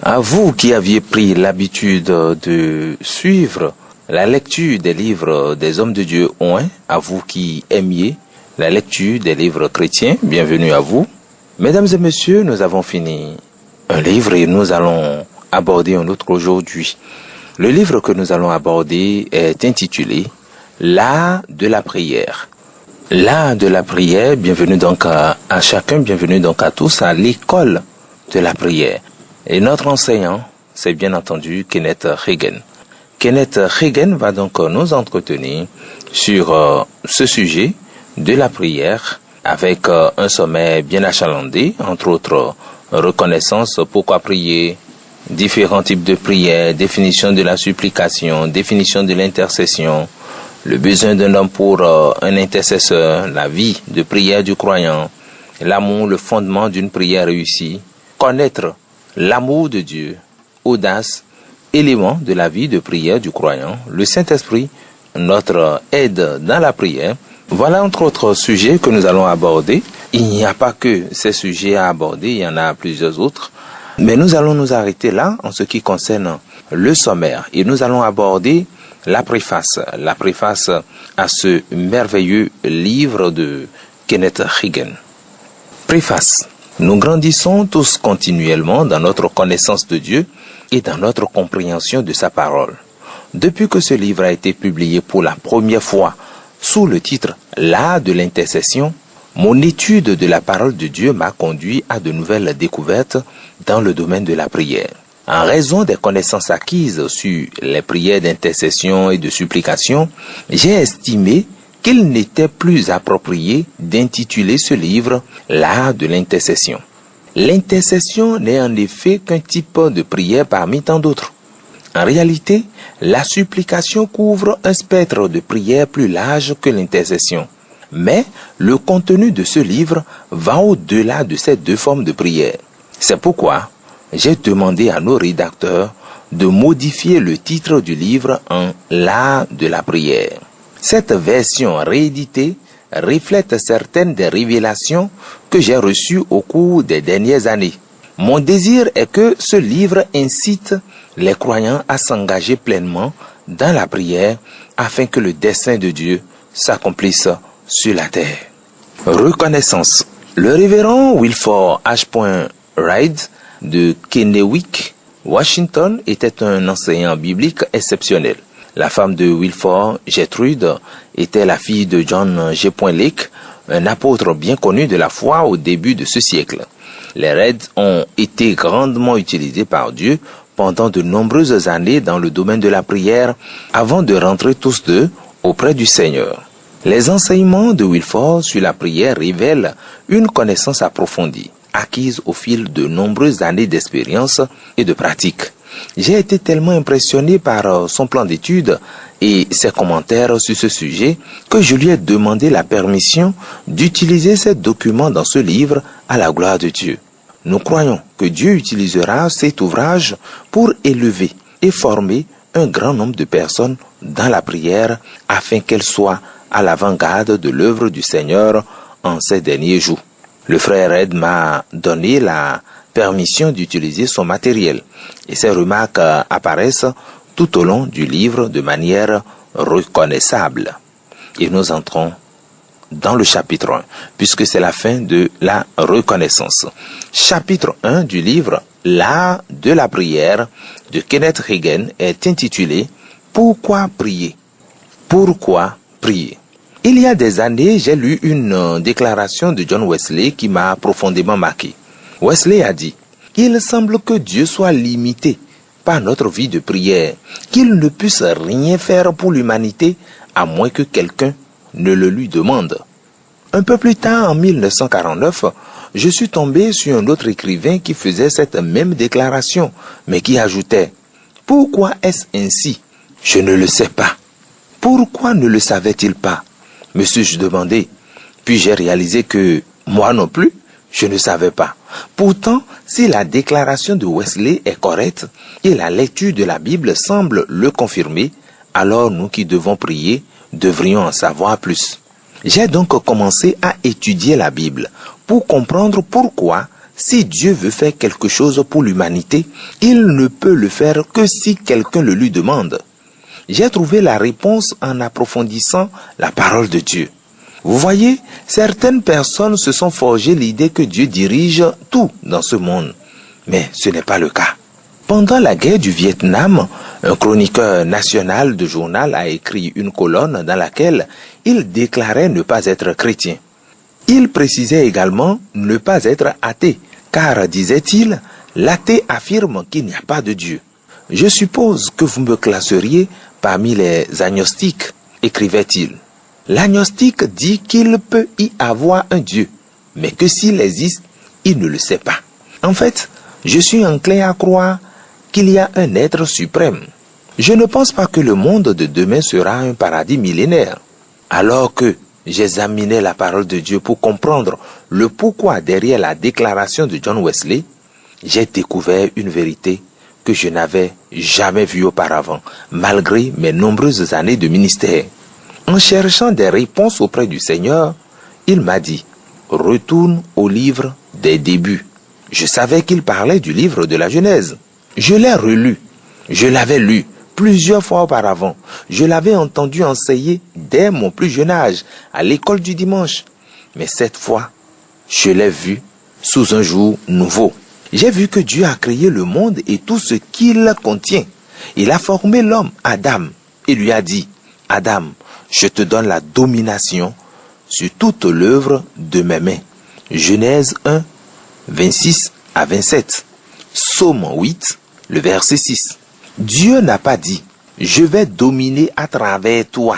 À vous qui aviez pris l'habitude de suivre la lecture des livres des hommes de Dieu oints, à vous qui aimiez la lecture des livres chrétiens, bienvenue à vous. Mesdames et messieurs, nous avons fini un livre et nous allons aborder un autre aujourd'hui. Le livre que nous allons aborder est intitulé « L'art de la prière ». L'art de la prière, bienvenue donc à chacun, bienvenue donc à tous à l'école de la prière. Et notre enseignant, c'est bien entendu Kenneth Hagin. Kenneth Hagin va donc nous entretenir sur ce sujet de la prière avec un sommet bien achalandé, entre autres reconnaissance, pourquoi prier, différents types de prières, définition de la supplication, définition de l'intercession, le besoin d'un homme pour un intercesseur, la vie de prière du croyant, l'amour, le fondement d'une prière réussie, connaître l'amour de Dieu, audace, élément de la vie de prière du croyant, le Saint-Esprit, notre aide dans la prière. Voilà entre autres sujets que nous allons aborder. Il n'y a pas que ces sujets à aborder, il y en a plusieurs autres. Mais nous allons nous arrêter là en ce qui concerne le sommaire. Et nous allons aborder la préface à ce merveilleux livre de Kenneth Hagin. Préface. Nous grandissons tous continuellement dans notre connaissance de Dieu et dans notre compréhension de sa parole. Depuis que ce livre a été publié pour la première fois sous le titre « L'art de l'intercession », mon étude de la parole de Dieu m'a conduit à de nouvelles découvertes dans le domaine de la prière. En raison des connaissances acquises sur les prières d'intercession et de supplication, j'ai estimé qu'il n'était plus approprié d'intituler ce livre « L'art de l'intercession ». L'intercession n'est en effet qu'un type de prière parmi tant d'autres. En réalité, la supplication couvre un spectre de prière plus large que l'intercession. Mais le contenu de ce livre va au-delà de ces deux formes de prière. C'est pourquoi j'ai demandé à nos rédacteurs de modifier le titre du livre en « L'art de la prière ». Cette version rééditée reflète certaines des révélations que j'ai reçues au cours des dernières années. Mon désir est que ce livre incite les croyants à s'engager pleinement dans la prière afin que le dessein de Dieu s'accomplisse sur la terre. Reconnaissance. Le révérend Wilford H. Reid de Kennewick, Washington, était un enseignant biblique exceptionnel. La femme de Wilford, Gertrude, était la fille de John G. Lake, un apôtre bien connu de la foi au début de ce siècle. Les Reid ont été grandement utilisés par Dieu pendant de nombreuses années dans le domaine de la prière avant de rentrer tous deux auprès du Seigneur. Les enseignements de Wilford sur la prière révèlent une connaissance approfondie, acquise au fil de nombreuses années d'expérience et de pratique. J'ai été tellement impressionné par son plan d'étude et ses commentaires sur ce sujet que je lui ai demandé la permission d'utiliser ces documents dans ce livre à la gloire de Dieu. Nous croyons que Dieu utilisera cet ouvrage pour élever et former un grand nombre de personnes dans la prière afin qu'elles soient à l'avant-garde de l'œuvre du Seigneur en ces derniers jours. Le frère Ed m'a donné la permission d'utiliser son matériel et ces remarques apparaissent tout au long du livre de manière reconnaissable. Et nous entrons dans le chapitre 1, puisque c'est la fin de la reconnaissance. Chapitre 1 du livre « L'art de la prière » de Kenneth Hagin est intitulé « Pourquoi prier ?» Pourquoi prier? Il y a des années, j'ai lu une déclaration de John Wesley qui m'a profondément marqué. Wesley a dit « Il semble que Dieu soit limité par notre vie de prière, qu'il ne puisse rien faire pour l'humanité à moins que quelqu'un ne le lui demande. » Un peu plus tard, en 1949, je suis tombé sur un autre écrivain qui faisait cette même déclaration, mais qui ajoutait « Pourquoi est-ce ainsi? Je ne le sais pas. » Pourquoi ne le savait-il pas? Me suis-je demandé. Puis j'ai réalisé que moi non plus, je ne savais pas. Pourtant, si la déclaration de Wesley est correcte et la lecture de la Bible semble le confirmer, alors nous qui devons prier devrions en savoir plus. J'ai donc commencé à étudier la Bible pour comprendre pourquoi Si Dieu veut faire quelque chose pour l'humanité, il ne peut le faire que si quelqu'un le lui demande. J'ai trouvé la réponse en approfondissant la parole de Dieu. Vous voyez, certaines personnes se sont forgées l'idée que Dieu dirige tout dans ce monde. Mais ce n'est pas le cas. Pendant la guerre du Vietnam, un chroniqueur national de journal a écrit une colonne dans laquelle il déclarait ne pas être chrétien. Il précisait également ne pas être athée, car, disait-il, l'athée affirme qu'il n'y a pas de Dieu. Je suppose que vous me classeriez parmi les agnostiques, écrivait-il. L'agnostique dit qu'il peut y avoir un Dieu, mais que s'il existe, il ne le sait pas. En fait, je suis enclin à croire qu'il y a un être suprême. Je ne pense pas que le monde de demain sera un paradis millénaire. Alors que j'examinais la parole de Dieu pour comprendre le pourquoi derrière la déclaration de John Wesley, j'ai découvert une vérité que je n'avais jamais vue auparavant, malgré mes nombreuses années de ministère. En cherchant des réponses auprès du Seigneur, il m'a dit, retourne au livre des débuts. Je savais qu'il parlait du livre de la Genèse. Je l'ai relu. Je l'avais lu plusieurs fois auparavant. Je l'avais entendu enseigner dès mon plus jeune âge, à l'école du dimanche. Mais cette fois, je l'ai vu sous un jour nouveau. J'ai vu que Dieu a créé le monde et tout ce qu'il contient. Il a formé l'homme, Adam, et lui a dit, Adam, je te donne la domination sur toute l'œuvre de mes mains. Genèse 1, 26 à 27. Psaume 8, le verset 6. Dieu n'a pas dit, je vais dominer à travers toi.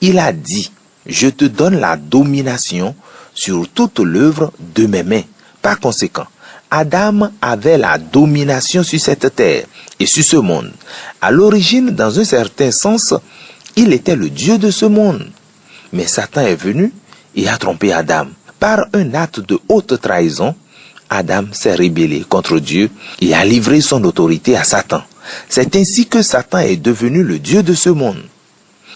Il a dit, je te donne la domination sur toute l'œuvre de mes mains. Par conséquent, Adam avait la domination sur cette terre et sur ce monde. À l'origine, dans un certain sens, il était le Dieu de ce monde. Mais Satan est venu et a trompé Adam. Par un acte de haute trahison, Adam s'est rébellé contre Dieu et a livré son autorité à Satan. C'est ainsi que Satan est devenu le Dieu de ce monde.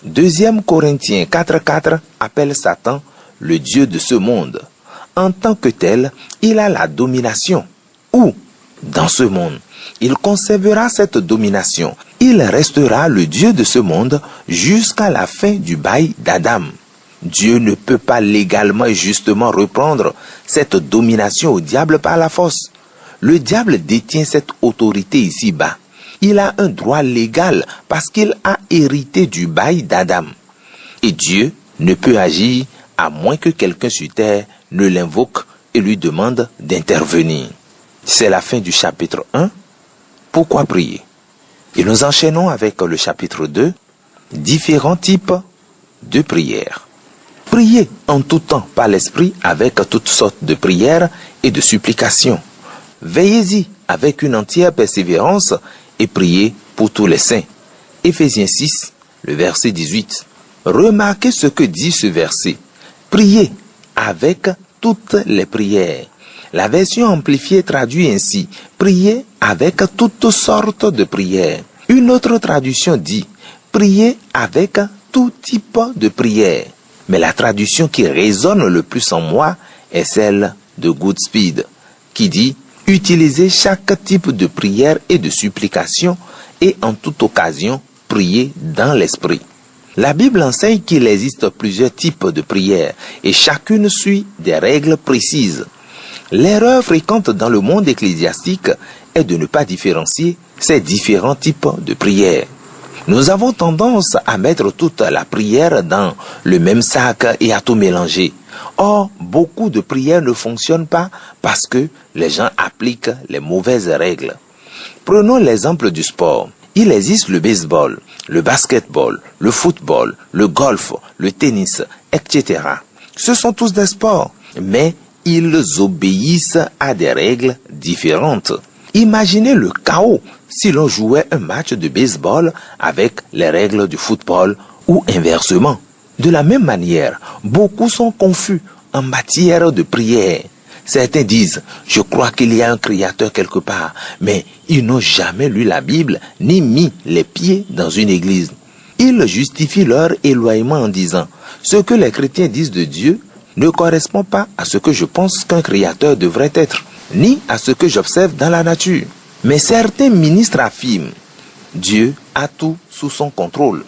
2 Corinthiens 4,4 appelle Satan le Dieu de ce monde. En tant que tel, il a la domination. Où? Dans ce monde. Il conservera cette domination. Il restera le Dieu de ce monde jusqu'à la fin du bail d'Adam. Dieu ne peut pas légalement et justement reprendre cette domination au diable par la force. Le diable détient cette autorité ici-bas. Il a un droit légal parce qu'il a hérité du bail d'Adam. Et Dieu ne peut agir à moins que quelqu'un sur terre ne l'invoque et lui demande d'intervenir. C'est la fin du chapitre 1. Pourquoi prier? Et nous enchaînons avec le chapitre 2, différents types de prières. Priez en tout temps par l'esprit avec toutes sortes de prières et de supplications. Veillez-y avec une entière persévérance et priez pour tous les saints. Éphésiens 6, le verset 18. Remarquez ce que dit ce verset. Priez avec toutes les prières. La version amplifiée traduit ainsi, priez avec toutes sortes de prières. Une autre traduction dit, priez avec tout type de prières. Mais la traduction qui résonne le plus en moi est celle de Goodspeed, qui dit, utilisez chaque type de prière et de supplication et en toute occasion, priez dans l'esprit. La Bible enseigne qu'il existe plusieurs types de prières et chacune suit des règles précises. L'erreur fréquente dans le monde ecclésiastique est de ne pas différencier ces différents types de prières. Nous avons tendance à mettre toute la prière dans le même sac et à tout mélanger. Or, beaucoup de prières ne fonctionnent pas parce que les gens appliquent les mauvaises règles. Prenons l'exemple du sport. Il existe le baseball, le basketball, le football, le golf, le tennis, etc. Ce sont tous des sports, mais ils obéissent à des règles différentes. Imaginez le chaos si l'on jouait un match de baseball avec les règles du football ou inversement. De la même manière, beaucoup sont confus en matière de prière. Certains disent, je crois qu'il y a un créateur quelque part, mais ils n'ont jamais lu la Bible ni mis les pieds dans une église. Ils justifient leur éloignement en disant, ce que les chrétiens disent de Dieu ne correspond pas à ce que je pense qu'un créateur devrait être. ni à ce que j'observe dans la nature. Mais certains ministres affirment, Dieu a tout sous son contrôle.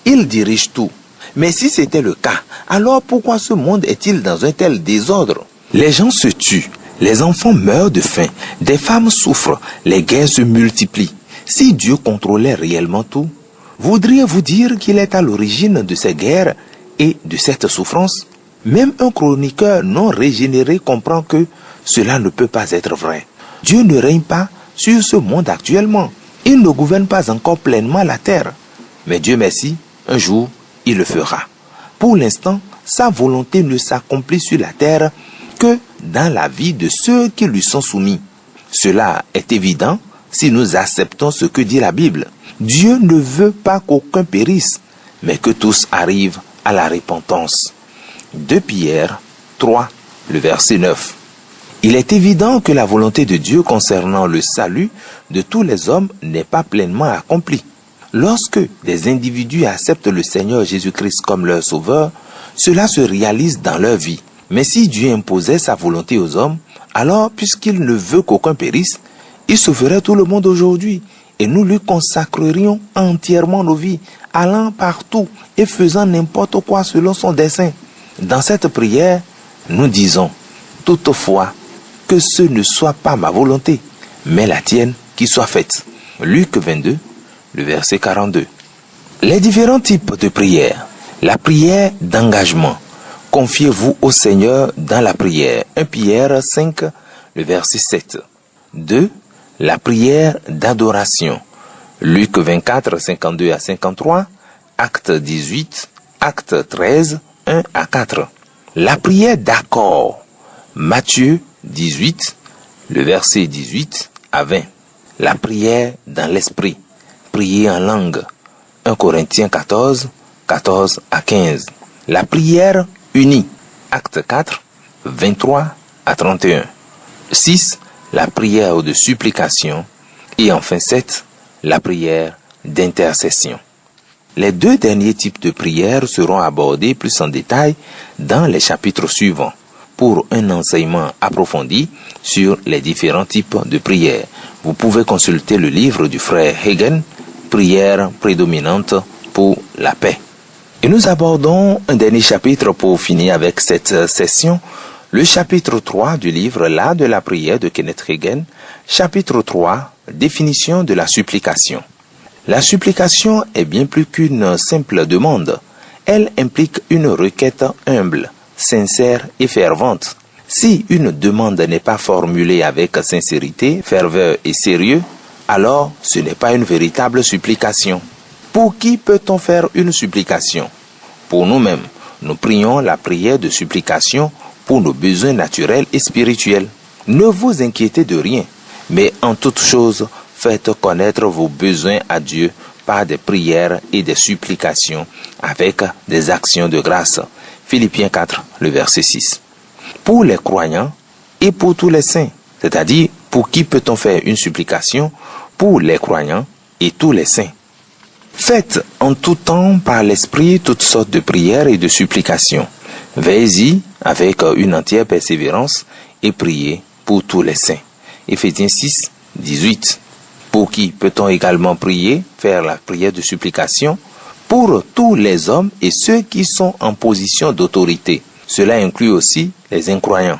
Il dirige tout. Mais si c'était le cas, alors pourquoi ce monde est-il dans un tel désordre? Les gens se tuent, les enfants meurent de faim, des femmes souffrent, les guerres se multiplient. Si Dieu contrôlait réellement tout, voudriez-vous dire qu'il est à l'origine de ces guerres et de cette souffrance? Même un chroniqueur non régénéré comprend que cela ne peut pas être vrai. Dieu ne règne pas sur ce monde actuellement. Il ne gouverne pas encore pleinement la terre. Mais Dieu merci, un jour, il le fera. Pour l'instant, sa volonté ne s'accomplit sur la terre que dans la vie de ceux qui lui sont soumis. Cela est évident si nous acceptons ce que dit la Bible. Dieu ne veut pas qu'aucun périsse, mais que tous arrivent à la repentance. 2 Pierre 3, le verset 9. Il est évident que la volonté de Dieu concernant le salut de tous les hommes n'est pas pleinement accomplie. Lorsque des individus acceptent le Seigneur Jésus-Christ comme leur sauveur, cela se réalise dans leur vie. Mais si Dieu imposait sa volonté aux hommes, alors puisqu'il ne veut qu'aucun périsse, il sauverait tout le monde aujourd'hui et nous lui consacrerions entièrement nos vies, allant partout et faisant n'importe quoi selon son dessein. Dans cette prière, nous disons, toutefois, que ce ne soit pas ma volonté, mais la tienne qui soit faite. Luc 22, le verset 42. Les différents types de prières. La prière d'engagement. Confiez-vous au Seigneur dans la prière. 1 Pierre 5, le verset 7. 2. La prière d'adoration. Luc 24, 52 à 53, Acte 18, Acte 13, 1 à 4. La prière d'accord. Matthieu 18, le verset 18 à 20. La prière dans l'esprit. Prier en langue. 1 Corinthiens 14, 14 à 15. La prière unie. Acte 4, 23 à 31. 6. La prière de supplication. Et enfin 7. La prière d'intercession. Les 2 derniers types de prières seront abordés plus en détail dans les chapitres suivants pour un enseignement approfondi sur les différents types de prières. Vous pouvez consulter le livre du frère Hagin, Prière prédominante pour la paix. Et nous abordons un dernier chapitre pour finir avec cette session, le chapitre 3 du livre L'art de la prière de Kenneth Hagin, chapitre 3, définition de la supplication. La supplication est bien plus qu'une simple demande. Elle implique une requête humble, sincère et fervente. Si une demande n'est pas formulée avec sincérité, ferveur et sérieux, alors ce n'est pas une véritable supplication. Pour qui peut-on faire une supplication? Pour nous-mêmes, nous prions la prière de supplication pour nos besoins naturels et spirituels. Ne vous inquiétez de rien, mais en toute chose, faites connaître vos besoins à Dieu par des prières et des supplications avec des actions de grâce. Philippiens 4, le verset 6. Pour les croyants et pour tous les saints, c'est-à-dire pour qui peut-on faire une supplication? Pour les croyants et tous les saints. Faites en tout temps par l'Esprit toutes sortes de prières et de supplications. Veillez-y avec une entière persévérance et priez pour tous les saints. Éphésiens 6, 18. Pour qui peut-on également prier, faire la prière de supplication? Pour tous les hommes et ceux qui sont en position d'autorité. Cela inclut aussi les incroyants.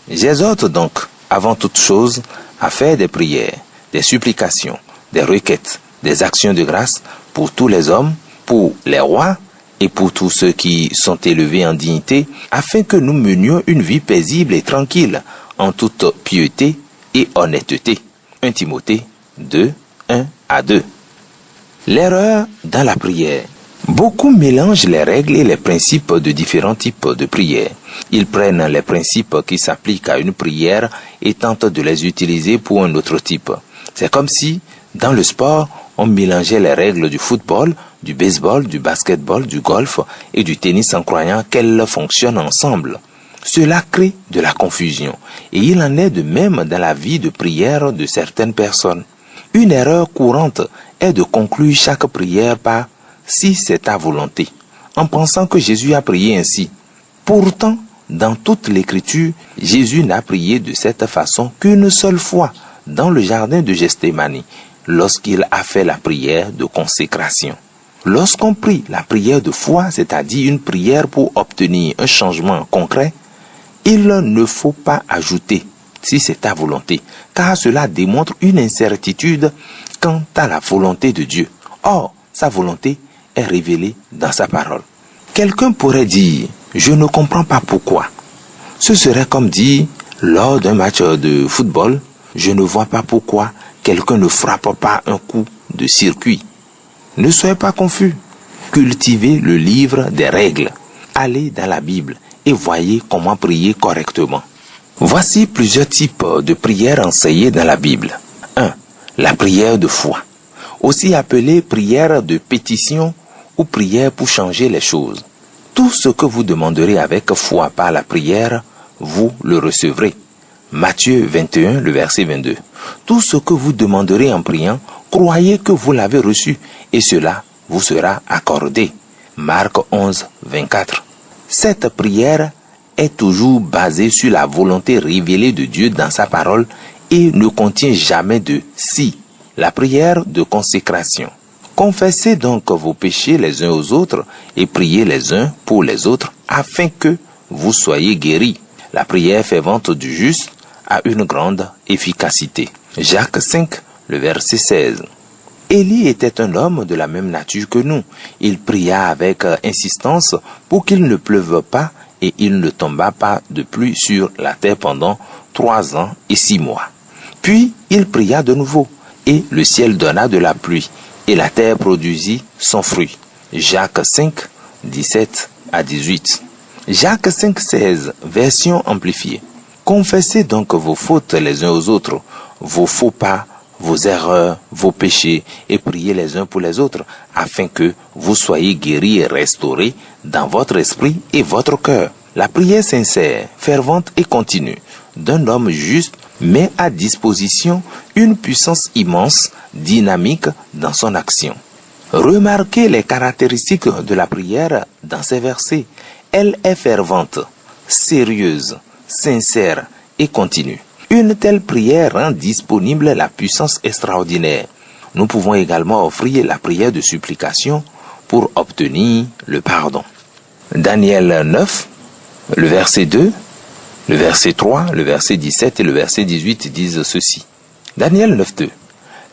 J'exhorte donc, avant toute chose, à faire des prières, des supplications, des requêtes, des actions de grâce pour tous les hommes, pour les rois et pour tous ceux qui sont élevés en dignité, afin que nous menions une vie paisible et tranquille, en toute piété et honnêteté. 1 Timothée 2, 1 à 2. L'erreur dans la prière. Beaucoup mélangent les règles et les principes de différents types de prières. Ils prennent les principes qui s'appliquent à une prière et tentent de les utiliser pour un autre type. C'est comme si, dans le sport, on mélangeait les règles du football, du baseball, du basketball, du golf et du tennis en croyant qu'elles fonctionnent ensemble. Cela crée de la confusion et il en est de même dans la vie de prière de certaines personnes. Une erreur courante est de conclure chaque prière par « si c'est ta volonté », en pensant que Jésus a prié ainsi. Pourtant, Dans toute l'Écriture, Jésus n'a prié de cette façon qu'une seule fois, dans le jardin de Gethsémani, lorsqu'il a fait la prière de consécration. Lorsqu'on prie la prière de foi, c'est-à-dire une prière pour obtenir un changement concret, il ne faut pas ajouter si c'est ta volonté, car cela démontre une incertitude quant à la volonté de Dieu. Or, sa volonté est révélée dans sa parole. Quelqu'un pourrait dire, je ne comprends pas pourquoi. Ce serait comme dire, lors d'un match de football, je ne vois pas pourquoi quelqu'un ne frappe pas un coup de circuit. Ne soyez pas confus. Cultivez le livre des règles. Allez dans la Bible et voyez comment prier correctement. Voici plusieurs types de prières enseignées dans la Bible. 1. La prière de foi, aussi appelée prière de pétition ou prière pour changer les choses. Tout ce que vous demanderez avec foi par la prière, vous le recevrez. Matthieu 21, le verset 22. Tout ce que vous demanderez en priant, croyez que vous l'avez reçu et cela vous sera accordé. Marc 11, 24. Cette prière est toujours basée sur la volonté révélée de Dieu dans sa parole et ne contient jamais de « si ». La prière de consécration. Confessez donc vos péchés les uns aux autres et priez les uns pour les autres afin que vous soyez guéris. La prière fervente du juste a une grande efficacité. Jacques 5, le verset 16. Élie était un homme de la même nature que nous. Il pria avec insistance pour qu'il ne pleuve pas et il ne tomba pas de pluie sur la terre pendant 3 ans et 6 mois. Puis il pria de nouveau et le ciel donna de la pluie et la terre produisit son fruit. Jacques 5, 17 à 18. Jacques 5, 16, version amplifiée. Confessez donc vos fautes les uns aux autres, vos faux pas, vos erreurs, vos péchés, et priez les uns pour les autres, afin que vous soyez guéris et restaurés dans votre esprit et votre cœur. La prière sincère, fervente et continue d'un homme juste met à disposition une puissance immense, dynamique dans son action. Remarquez les caractéristiques de la prière dans ces versets. Elle est fervente, sérieuse, sincère et continue. Une telle prière rend disponible la puissance extraordinaire. Nous pouvons également offrir la prière de supplication pour obtenir le pardon. Daniel 9, le verset 2, le verset 3, le verset 17 et le verset 18 disent ceci. Daniel 9, 2.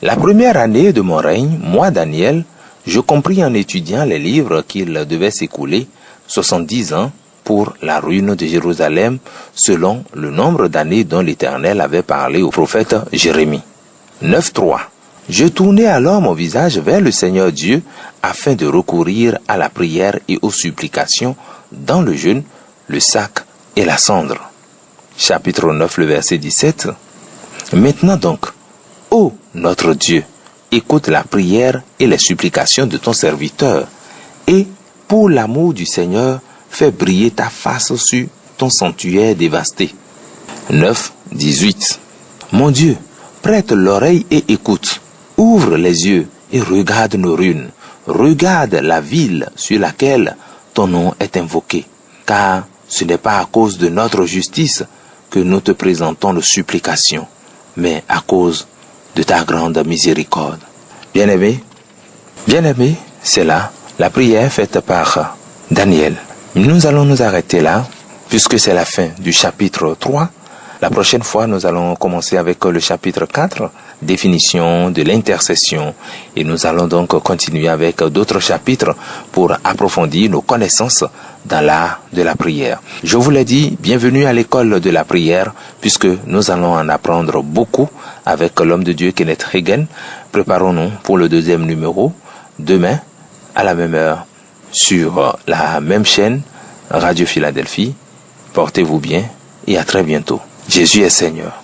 La première année de mon règne, moi Daniel, je compris en étudiant les livres qu'il devait s'écouler 70 ans pour la ruine de Jérusalem, selon le nombre d'années dont l'Éternel avait parlé au prophète Jérémie. 9.3. Je tournai alors mon visage vers le Seigneur Dieu afin de recourir à la prière et aux supplications dans le jeûne, le sac et la cendre. Chapitre 9, le verset 17. Maintenant donc, ô notre Dieu, écoute la prière et les supplications de ton serviteur, et pour l'amour du Seigneur, fais briller ta face sur ton sanctuaire dévasté. 9, 18. Mon Dieu, prête l'oreille et écoute. Ouvre les yeux et regarde nos ruines. Regarde la ville sur laquelle ton nom est invoqué. Car ce n'est pas à cause de notre justice que nous te présentons nos supplications, mais à cause de ta grande miséricorde. Bien-aimé, c'est là la prière faite par Daniel. Nous allons nous arrêter là, puisque c'est la fin du chapitre 3. La prochaine fois, nous allons commencer avec le chapitre 4, définition de l'intercession. Et nous allons donc continuer avec d'autres chapitres pour approfondir nos connaissances dans l'art de la prière. Je vous l'ai dit, bienvenue à l'école de la prière, puisque nous allons en apprendre beaucoup avec l'homme de Dieu Kenneth Hagin. Préparons-nous pour le 2e numéro, demain, à la même heure, sur la même chaîne, Radio Philadelphie. Portez-vous bien et à très bientôt. Jésus est Seigneur.